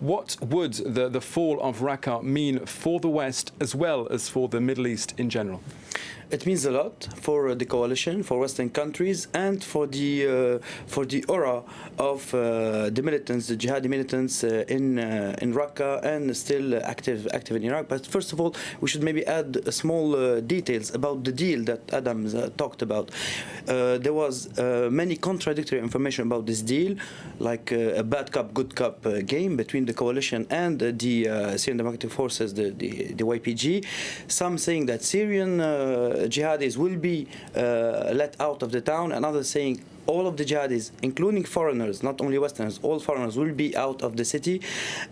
What would the fall of Raqqa mean for the West as well as for the Middle East in general? It means a lot for the coalition, for Western countries, and for the aura of the militants, the Jihadi militants in Raqqa and still active in Iraq. But first of all, we should maybe add small details about the deal that Adam talked about. There was many contradictory information about this deal, like a bad cop, good cop game between the coalition and the Syrian Democratic Forces, the YPG. Some saying that Syrian jihadis will be let out of the town, and others saying all of the jihadis, including foreigners, not only Westerners, all foreigners will be out of the city.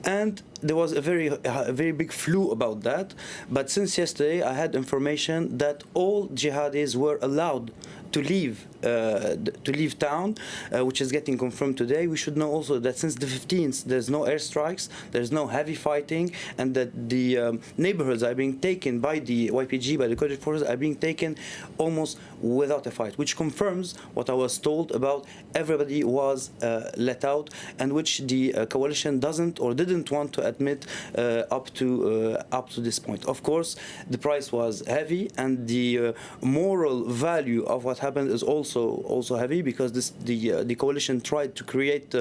And there was a very big flu about that. But since yesterday, I had information that all jihadis were allowed to leave town, which is getting confirmed today. We should know also that since the 15th, there's no airstrikes, there's no heavy fighting, and that the neighborhoods are being taken by the YPG, by the Kurdish forces, are being taken almost without a fight, which confirms what I was told about everybody was let out, and which the coalition doesn't or didn't want to admit up to this point. Of course, the price was heavy, and the moral value of what happened is also heavy, because the coalition tried to create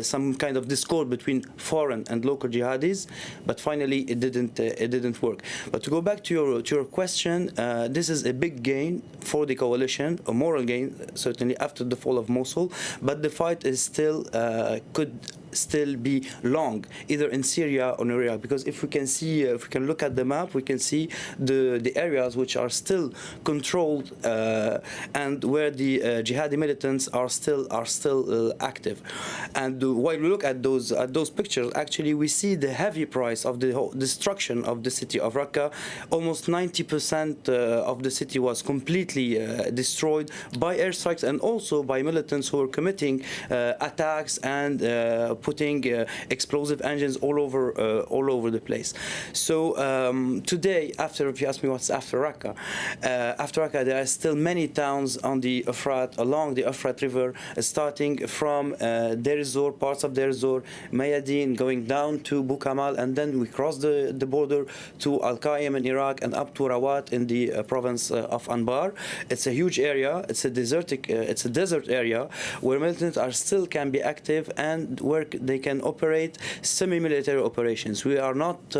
some kind of discord between foreign and local jihadis, but finally it didn't work. But to go back to your question, this is a big gain for the coalition, a moral gain certainly after the fall of Mosul, but the fight is still could still be long, either in Syria or in Iraq, because if we can look at the map, we can see the areas which are still controlled and where the jihadi militants are still active. And while we look at those pictures, actually we see the heavy price of the whole destruction of the city of Raqqa. Almost 90% of the city was completely destroyed by airstrikes and also by militants who were committing attacks and putting explosive engines all over the place. So today, if you ask me what's after Raqqa, there are still many towns on the Euphrates, along the Euphrates River, starting from Deir ez-Zor, parts of Deir ez-Zor, Mayadin, going down to Bukamal, and then we cross the border to Al-Qaim in Iraq and up to Rawat in the province of Anbar. It's a huge area. It's a desert area where militants still can be active and where they can operate semi-military operations. We are not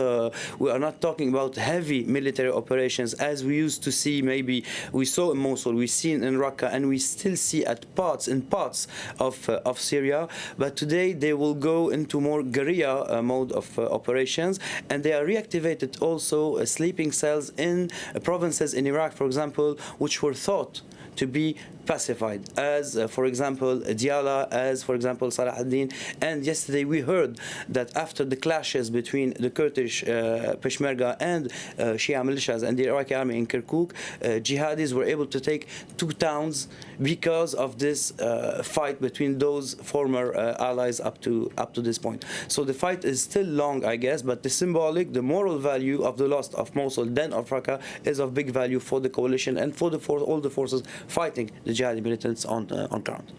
talking about heavy military operations as we used to see. Maybe we saw in Mosul, we seen in Raqqa, and we still see in parts of Syria. But today they will go into more guerrilla mode of operations, and they are reactivated also sleeping cells in provinces in Iraq, for example, which were thought to be pacified, as for example Diyala, as for example Salah ad-Din. And yesterday we heard that after the clashes between the Kurdish Peshmerga and Shia militias and the Iraqi army in Kirkuk, jihadis were able to take 2 towns because of this fight between those former allies up to this point. So the fight is still long, I guess, but the moral value of the loss of Mosul, then of Raqqa, is of big value for the coalition and for all the forces fighting the jihadi militants on ground.